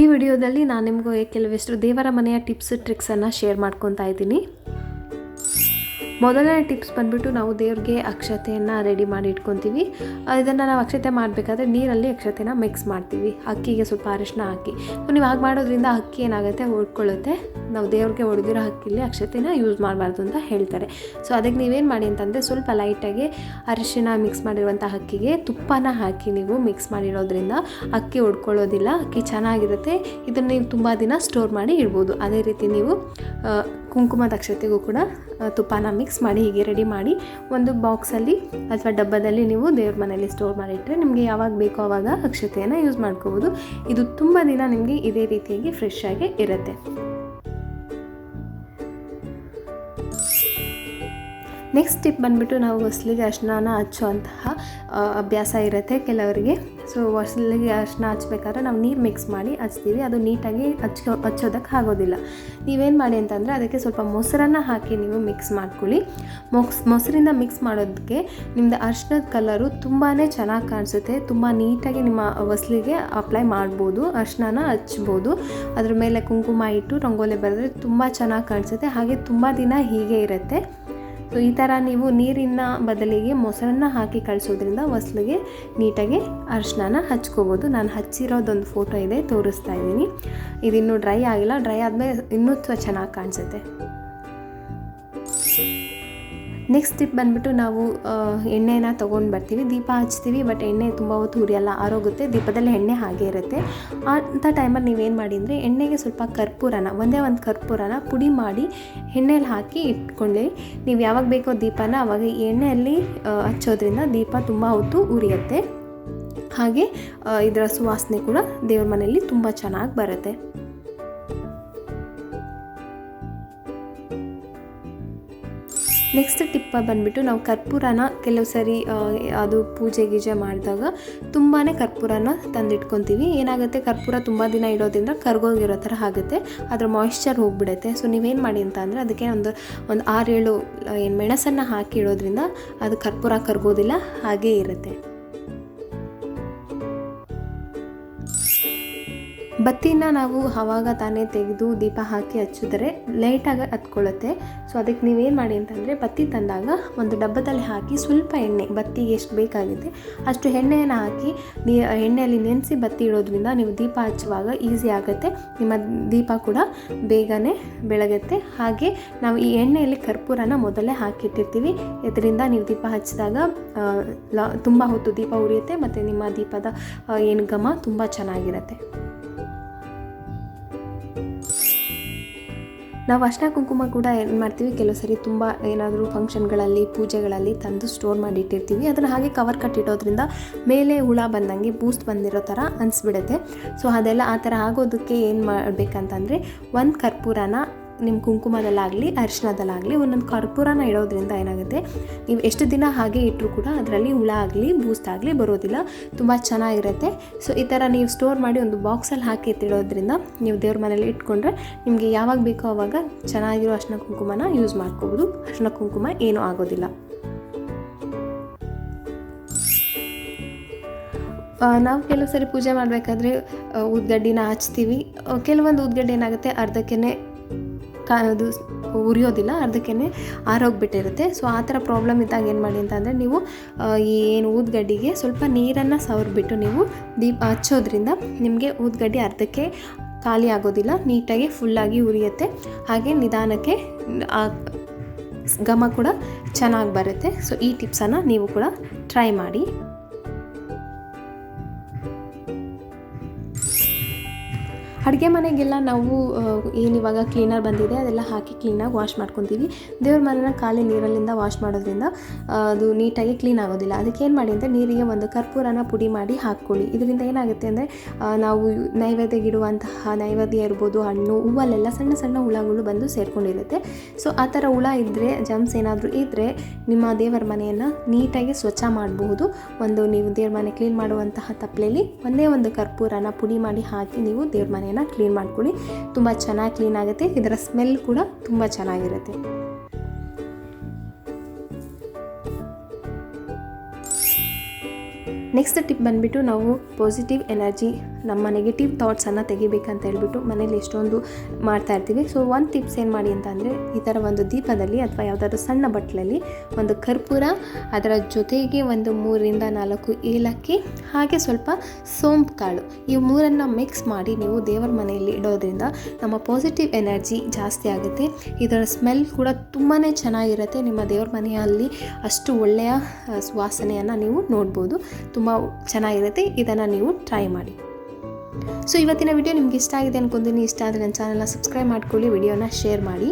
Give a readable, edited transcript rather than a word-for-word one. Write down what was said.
ಈ ವಿಡಿಯೋದಲ್ಲಿ ನಾನು ನಿಮಗೆ ಕೆಲವಷ್ಟು ದೇವರ ಮನೆಯ ಟಿಪ್ಸ್ ಟ್ರಿಕ್ಸನ್ನು ಶೇರ್ ಮಾಡ್ಕೊತಾ ಇದ್ದೀನಿ. ಮೊದಲನೇ ಟಿಪ್ಸ್ ಬಂದ್ಬಿಟ್ಟು ನಾವು ದೇವ್ರಿಗೆ ಅಕ್ಷತೆಯನ್ನು ರೆಡಿ ಮಾಡಿ ಇಟ್ಕೊತೀವಿ. ಇದನ್ನು ನಾವು ಅಕ್ಷತೆ ಮಾಡಬೇಕಾದ್ರೆ ನೀರಲ್ಲಿ ಅಕ್ಷತೆನ ಮಿಕ್ಸ್ ಮಾಡ್ತೀವಿ. ಅಕ್ಕಿಗೆ ಸ್ವಲ್ಪ ಅರಿಶಿನ ಹಾಕಿ ನೀವು ಹಾಗೆ ಮಾಡೋದ್ರಿಂದ ಅಕ್ಕಿ ಏನಾಗುತ್ತೆ ಹೊಡ್ಕೊಳ್ಳುತ್ತೆ. ನಾವು ದೇವ್ರಿಗೆ ಹೊಡೆದಿರೋ ಅಕ್ಕಿಲಿ ಅಕ್ಷತೆನ ಯೂಸ್ ಮಾಡಬಾರ್ದು ಅಂತ ಹೇಳ್ತಾರೆ. ಸೊ ಅದಕ್ಕೆ ನೀವೇನು ಮಾಡಿ ಅಂತಂದರೆ ಸ್ವಲ್ಪ ಲೈಟಾಗಿ ಅರಿಶಿನ ಮಿಕ್ಸ್ ಮಾಡಿರುವಂಥ ಅಕ್ಕಿಗೆ ತುಪ್ಪನ ಹಾಕಿ ನೀವು ಮಿಕ್ಸ್ ಮಾಡಿರೋದ್ರಿಂದ ಅಕ್ಕಿ ಹೊಡ್ಕೊಳ್ಳೋದಿಲ್ಲ, ಅಕ್ಕಿ ಚೆನ್ನಾಗಿರುತ್ತೆ. ಇದನ್ನು ನೀವು ತುಂಬ ದಿನ ಸ್ಟೋರ್ ಮಾಡಿ ಇಡ್ಬೋದು. ಅದೇ ರೀತಿ ನೀವು ಕುಂಕುಮದ ಅಕ್ಷತೆಗೂ ಕೂಡ ತುಪ್ಪನ ಮಿಕ್ಸ್ ಮಾಡಿ ಹೀಗೆ ರೆಡಿ ಮಾಡಿ ಒಂದು ಬಾಕ್ಸಲ್ಲಿ ಅಥವಾ ಡಬ್ಬದಲ್ಲಿ ನೀವು ದೇವ್ರ ಮನೆಯಲ್ಲಿ ಸ್ಟೋರ್ ಮಾಡಿಟ್ಟರೆ ನಿಮಗೆ ಯಾವಾಗ ಬೇಕೋ ಆವಾಗ ಅಕ್ಷತೆಯನ್ನು ಯೂಸ್ ಮಾಡ್ಕೋಬೋದು. ಇದು ತುಂಬ ದಿನ ನಿಮಗೆ ಇದೇ ರೀತಿಯಾಗಿ ಫ್ರೆಶ್ ಆಗಿ ಇರುತ್ತೆ. ನೆಕ್ಸ್ಟ್ ಟಿಪ್ ಬಂದುಬಿಟ್ಟು ನಾವು ಹೊಸಲಿಗೆ ಅರಿಶಿನ ಹಚ್ಚುವಂತಹ ಅಭ್ಯಾಸ ಇರುತ್ತೆ ಕೆಲವರಿಗೆ. ಸೊ ಹೊಸಲಿಗೆ ಅರಿಶಿನ ಹಚ್ಚಬೇಕಾದ್ರೆ ನಾವು ನೀರು ಮಿಕ್ಸ್ ಮಾಡಿ ಹಚ್ತೀವಿ, ಅದು ನೀಟಾಗಿ ಹಚ್ಚೋದಕ್ಕೆ ಆಗೋದಿಲ್ಲ. ನೀವೇನು ಮಾಡಿ ಅಂತಂದರೆ ಅದಕ್ಕೆ ಸ್ವಲ್ಪ ಮೊಸರನ್ನು ಹಾಕಿ ನೀವು ಮಿಕ್ಸ್ ಮಾಡ್ಕೊಳ್ಳಿ. ಮೊಸರಿಂದ ಮಿಕ್ಸ್ ಮಾಡೋದಕ್ಕೆ ನಿಮ್ಮದು ಅರಿಶಿನದ ಕಲರು ತುಂಬಾ ಚೆನ್ನಾಗಿ ಕಾಣಿಸುತ್ತೆ. ತುಂಬ ನೀಟಾಗಿ ನಿಮ್ಮ ಹೊಸಲಿಗೆ ಅಪ್ಲೈ ಮಾಡ್ಬೋದು, ಅರಿಶಿನ ಹಚ್ಬೋದು. ಅದ್ರ ಮೇಲೆ ಕುಂಕುಮ ಇಟ್ಟು ರಂಗೋಲಿ ಬರೆದ್ರೆ ತುಂಬ ಚೆನ್ನಾಗಿ ಕಾಣಿಸುತ್ತೆ. ಹಾಗೆ ತುಂಬ ದಿನ ಹೀಗೆ ಇರುತ್ತೆ. ಸೊ ಈ ಥರ ನೀವು ನೀರಿನ ಬದಲಿಗೆ ಮೊಸರನ್ನು ಹಾಕಿ ಕಳಿಸೋದ್ರಿಂದ ಹೊಸಲಿಗೆ ನೀಟಾಗಿ ಅರಿಶಿನ ಹಚ್ಕೋಬೋದು. ನಾನು ಹಚ್ಚಿರೋದೊಂದು ಫೋಟೋ ಇದೆ, ತೋರಿಸ್ತಾ ಇದ್ದೀನಿ. ಇದಿನ್ನೂ ಡ್ರೈ ಆಗಿಲ್ಲ, ಡ್ರೈ ಆದಮೇಲೆ ಇನ್ನೂ ಚೆನ್ನಾಗಿ ಕಾಣಿಸುತ್ತೆ. ನೆಕ್ಸ್ಟ್ ಟಿಪ್ ಬಂದುಬಿಟ್ಟು ನಾವು ಎಣ್ಣೆನ ತೊಗೊಂಡು ಬರ್ತೀವಿ, ದೀಪ ಹಚ್ತೀವಿ, ಬಟ್ ಎಣ್ಣೆ ತುಂಬ ಹೊತ್ತು ಉರಿಯಲ್ಲ, ಆರೋಗುತ್ತೆ. ದೀಪದಲ್ಲಿ ಎಣ್ಣೆ ಹಾಗೆ ಇರುತ್ತೆ. ಅಂಥ ಟೈಮಲ್ಲಿ ನೀವೇನು ಮಾಡಿ ಅಂದರೆ ಎಣ್ಣೆಗೆ ಸ್ವಲ್ಪ ಒಂದೇ ಒಂದು ಕರ್ಪೂರನ ಪುಡಿ ಮಾಡಿ ಎಣ್ಣೆಯಲ್ಲಿ ಹಾಕಿ ಇಟ್ಕೊಳ್ಳಿ. ನೀವು ಯಾವಾಗ ಬೇಕೋ ದೀಪನ ಅವಾಗ ಎಣ್ಣೆಯಲ್ಲಿ ಹಚ್ಚೋದ್ರಿಂದ ದೀಪ ತುಂಬ ಹೊತ್ತು ಉರಿಯುತ್ತೆ. ಹಾಗೆ ಇದರ ಸುವಾಸನೆ ಕೂಡ ದೇವ್ರ ಮನೆಯಲ್ಲಿ ತುಂಬ ಚೆನ್ನಾಗಿ ಬರುತ್ತೆ. ನೆಕ್ಸ್ಟ್ ಟಿಪ್ ಬಂದುಬಿಟ್ಟು ನಾವು ಕರ್ಪೂರನ ಕೆಲವು ಸರಿ ಅದು ಪೂಜೆ ಗೀಜೆ ಮಾಡಿದಾಗ ತುಂಬಾ ಕರ್ಪೂರನ ತಂದಿಟ್ಕೊತೀವಿ. ಏನಾಗುತ್ತೆ, ಕರ್ಪೂರ ತುಂಬ ದಿನ ಇಡೋದ್ರಿಂದ ಕರ್ಗೋಗಿರೋ ಥರ ಆಗುತ್ತೆ, ಅದರ ಮಾಯಿಶ್ಚರ್ ಹೋಗಿಬಿಡುತ್ತೆ. ಸೊ ನೀವೇನು ಮಾಡಿ ಅಂತ ಅಂದರೆ ಅದಕ್ಕೆ ಒಂದು 6-7 ಮೆಣಸನ್ನು ಹಾಕಿ ಇಡೋದ್ರಿಂದ ಅದು ಕರ್ಪೂರ ಕರ್ಗೋದಿಲ್ಲ, ಹಾಗೇ ಇರುತ್ತೆ. ಬತ್ತಿನ ನಾವು ಆವಾಗ ತಾನೇ ತೆಗೆದು ದೀಪ ಹಾಕಿ ಹಚ್ಚಿದ್ರೆ ಲೇಟಾಗಿ ಹತ್ಕೊಳ್ಳುತ್ತೆ. ಸೊ ಅದಕ್ಕೆ ನೀವೇನು ಮಾಡಿ ಅಂತಂದರೆ ಬತ್ತಿ ತಂದಾಗ ಒಂದು ಡಬ್ಬದಲ್ಲಿ ಹಾಕಿ ಸ್ವಲ್ಪ ಎಣ್ಣೆ, ಬತ್ತಿಗೆ ಎಷ್ಟು ಬೇಕಾಗುತ್ತೆ ಅಷ್ಟು ಎಣ್ಣೆಯನ್ನು ಹಾಕಿ ಎಣ್ಣೆಯಲ್ಲಿ ನೆನೆಸಿ ಬತ್ತಿ ಇಡೋದ್ರಿಂದ ನೀವು ದೀಪ ಹಚ್ಚುವಾಗ ಈಸಿ ಆಗುತ್ತೆ, ನಿಮ್ಮ ದೀಪ ಕೂಡ ಬೇಗನೆ ಬೆಳಗುತ್ತೆ. ಹಾಗೆ ನಾವು ಈ ಎಣ್ಣೆಯಲ್ಲಿ ಕರ್ಪೂರನ ಮೊದಲೇ ಹಾಕಿಟ್ಟಿರ್ತೀವಿ, ಇದರಿಂದ ನೀವು ದೀಪ ಹಚ್ಚಿದಾಗ ತುಂಬ ಹೊತ್ತು ದೀಪ ಉರಿಯುತ್ತೆ ಮತ್ತು ನಿಮ್ಮ ದೀಪದ ಏನು ಘಮ ತುಂಬ ಚೆನ್ನಾಗಿರುತ್ತೆ. ನಾವು ಅರಿಶಿನ ಕುಂಕುಮ ಕೂಡ ಏನು ಮಾಡ್ತೀವಿ, ಕೆಲವು ಸರಿ ತುಂಬ ಏನಾದರೂ ಫಂಕ್ಷನ್ಗಳಲ್ಲಿ ಪೂಜೆಗಳಲ್ಲಿ ತಂದು ಸ್ಟೋರ್ ಮಾಡಿಟ್ಟಿರ್ತೀವಿ. ಅದನ್ನು ಹಾಗೆ ಕವರ್ ಕಟ್ಟಿಡೋದ್ರಿಂದ ಮೇಲೆ ಹುಳ ಬಂದಂಗೆ ಬೂಸ್ಟ್ ಬಂದಿರೋ ಥರ ಅನಿಸ್ಬಿಡುತ್ತೆ. ಸೊ ಅದೆಲ್ಲ ಆ ಥರ ಆಗೋದಕ್ಕೆ ಏನು ಮಾಡಬೇಕಂತಂದರೆ ಒಂದು ಕರ್ಪೂರನ ನಿಮ್ಮ ಕುಂಕುಮದಲ್ಲಾಗಲಿ ಅರಿಶಿನದಲ್ಲಾಗಲಿ ಒಂದೊಂದು ಕರ್ಪೂರನ ಇಡೋದ್ರಿಂದ ಏನಾಗುತ್ತೆ, ನೀವು ಎಷ್ಟು ದಿನ ಹಾಗೆ ಇಟ್ಟರೂ ಕೂಡ ಅದರಲ್ಲಿ ಹುಳ ಆಗಲಿ ಬೂಸ್ಟ್ ಆಗಲಿ ಬರೋದಿಲ್ಲ, ತುಂಬ ಚೆನ್ನಾಗಿರುತ್ತೆ. ಸೊ ಈ ಥರ ನೀವು ಸ್ಟೋರ್ ಮಾಡಿ ಒಂದು ಬಾಕ್ಸಲ್ಲಿ ಹಾಕಿ ಎತ್ತಿಡೋದ್ರಿಂದ ನೀವು ದೇವ್ರ ಮನೇಲಿ ಇಟ್ಕೊಂಡ್ರೆ ನಿಮಗೆ ಯಾವಾಗ ಬೇಕೋ ಆವಾಗ ಚೆನ್ನಾಗಿರೋ ಅರಿಶಿನ ಕುಂಕುಮನ ಯೂಸ್ ಮಾಡ್ಕೋಬೋದು. ಅರಿಶಿನ ಕುಂಕುಮ ಏನೂ ಆಗೋದಿಲ್ಲ. ನಾವು ಕೆಲವು ಸರಿ ಪೂಜೆ ಮಾಡಬೇಕಾದ್ರೆ ಊದ್ಗಡ್ಡಿನ ಹಚ್ತೀವಿ. ಕೆಲವೊಂದು ಊದ್ಗಡ್ಡೆ ಏನಾಗುತ್ತೆ ಅರ್ಧಕ್ಕೆ ಅದು ಉರಿಯೋದಿಲ್ಲ, ಅರ್ಧಕ್ಕೆ ಆರೋಗ್ಬಿಟ್ಟಿರುತ್ತೆ. ಸೊ ಆ ಥರ ಪ್ರಾಬ್ಲಮ್ ಇದ್ದಾಗ ಏನು ಮಾಡಿ ಅಂತಂದರೆ ನೀವು ಈ ಏನು ಊದ್ಗಡ್ಡಿಗೆ ಸ್ವಲ್ಪ ನೀರನ್ನು ಸವರ್ಬಿಟ್ಟು ನೀವು ದೀಪ ಹಚ್ಚೋದ್ರಿಂದ ನಿಮಗೆ ಊದ್ಗಡ್ಡಿ ಅರ್ಧಕ್ಕೆ ಖಾಲಿ ಆಗೋದಿಲ್ಲ, ನೀಟಾಗಿ ಫುಲ್ಲಾಗಿ ಉರಿಯುತ್ತೆ. ಹಾಗೆ ನಿಧಾನಕ್ಕೆ ಘಮ ಕೂಡ ಚೆನ್ನಾಗಿ ಬರುತ್ತೆ. ಸೊ ಈ ಟಿಪ್ಸನ್ನು ನೀವು ಕೂಡ ಟ್ರೈ ಮಾಡಿ. ಅಡುಗೆ ಮನೆಗೆಲ್ಲ ನಾವು ಏನಿವಾಗ ಕ್ಲೀನರ್ ಬಂದಿದೆ ಅದೆಲ್ಲ ಹಾಕಿ ಕ್ಲೀನಾಗಿ ವಾಶ್ ಮಾಡ್ಕೊತೀವಿ. ದೇವ್ರ ಮನೆನ ಖಾಲಿ ನೀರಲ್ಲಿಂದ ವಾಶ್ ಮಾಡೋದ್ರಿಂದ ಅದು ನೀಟಾಗಿ ಕ್ಲೀನ್ ಆಗೋದಿಲ್ಲ. ಅದಕ್ಕೆ ಏನು ಮಾಡಿ ಅಂದರೆ ನೀರಿಗೆ ಒಂದು ಕರ್ಪೂರನ ಪುಡಿ ಮಾಡಿ ಹಾಕ್ಕೊಳ್ಳಿ. ಇದರಿಂದ ಏನಾಗುತ್ತೆ ಅಂದರೆ ನಾವು ನೈವೇದ್ಯಗಿಡುವಂತಹ ನೈವೇದ್ಯ ಇರ್ಬೋದು, ಹಣ್ಣು ಹೂವಲ್ಲೆಲ್ಲ ಸಣ್ಣ ಸಣ್ಣ ಹುಳಗಳು ಬಂದು ಸೇರ್ಕೊಂಡಿರುತ್ತೆ. ಸೊ ಆ ಥರ ಹುಳ ಇದ್ದರೆ, ಜಮ್ಸ್ ಏನಾದರೂ ಇದ್ದರೆ ನಿಮ್ಮ ದೇವರ ಮನೆಯನ್ನು ನೀಟಾಗಿ ಸ್ವಚ್ಛ ಮಾಡಬಹುದು. ನೀವು ದೇವ್ರ ಮನೆ ಕ್ಲೀನ್ ಮಾಡುವಂತಹ ತಪ್ಪಲೆಯಲ್ಲಿ ಒಂದೇ ಒಂದು ಕರ್ಪೂರನ ಪುಡಿ ಮಾಡಿ ಹಾಕಿ ನೀವು ದೇವ್ರ ಮನೆಯನ್ನು ಕ್ಲೀನ್ ಮಾಡ್ಕೊಳ್ಳಿ. ತುಂಬ ಚೆನ್ನಾಗಿ ಕ್ಲೀನ್ ಆಗುತ್ತೆ. ಇದರ ಸ್ಮೆಲ್ ಕೂಡ ತುಂಬ ಚೆನ್ನಾಗಿರುತ್ತೆ. ನೆಕ್ಸ್ಟ್ ಟಿಪ್ ಬಂದುಬಿಟ್ಟು ನಾವು ಪಾಸಿಟಿವ್ ಎನರ್ಜಿ ನಮ್ಮ ನೆಗೆಟಿವ್ ಥಾಟ್ಸನ್ನು ತೆಗಿಬೇಕಂತ ಹೇಳ್ಬಿಟ್ಟು ಮನೇಲಿ ಎಷ್ಟೊಂದು ಮಾಡ್ತಾ ಇರ್ತೀವಿ. ಸೊ ಒಂದು ಟಿಪ್ಸ್ ಏನು ಮಾಡಿ ಅಂತ ಅಂದರೆ, ಈ ಥರ ಒಂದು ದೀಪದಲ್ಲಿ ಅಥವಾ ಯಾವುದಾದ್ರೂ ಸಣ್ಣ ಬಟ್ಲಲ್ಲಿ ಒಂದು ಕರ್ಪೂರ, ಅದರ ಜೊತೆಗೆ ಒಂದು 3-4 ಏಲಕ್ಕಿ, ಹಾಗೆ ಸ್ವಲ್ಪ ಸೋಂಪು ಕಾಳು, ಈ ಮೂರನ್ನು ಮಿಕ್ಸ್ ಮಾಡಿ ನೀವು ದೇವರ ಮನೆಯಲ್ಲಿ ಇಡೋದ್ರಿಂದ ನಮ್ಮ ಪಾಸಿಟಿವ್ ಎನರ್ಜಿ ಜಾಸ್ತಿ ಆಗುತ್ತೆ. ಇದರ ಸ್ಮೆಲ್ ಕೂಡ ತುಂಬಾ ಚೆನ್ನಾಗಿರುತ್ತೆ. ನಿಮ್ಮ ದೇವ್ರ ಮನೆಯಲ್ಲಿ ಅಷ್ಟು ಒಳ್ಳೆಯ ಸುವಾಸನೆಯನ್ನು ನೀವು ನೋಡ್ಬೋದು. ತುಂಬ ಚೆನ್ನಾಗಿರುತ್ತೆ. ಇದನ್ನು ನೀವು ಟ್ರೈ ಮಾಡಿ. ಸೊ ಇವತ್ತಿನ ವಿಡಿಯೋ ನಿಮ್ಗೆ ಇಷ್ಟ ಆಗಿದೆ ಅನ್ಕೊಂತೀನಿ. ಇಷ್ಟ ಆದರೆ ನನ್ನ ಚಾನಲ್ನ ಸಬ್ಸ್ಕ್ರೈಬ್ ಮಾಡ್ಕೊಳ್ಳಿ, ವಿಡಿಯೋನ ಶೇರ್ ಮಾಡಿ.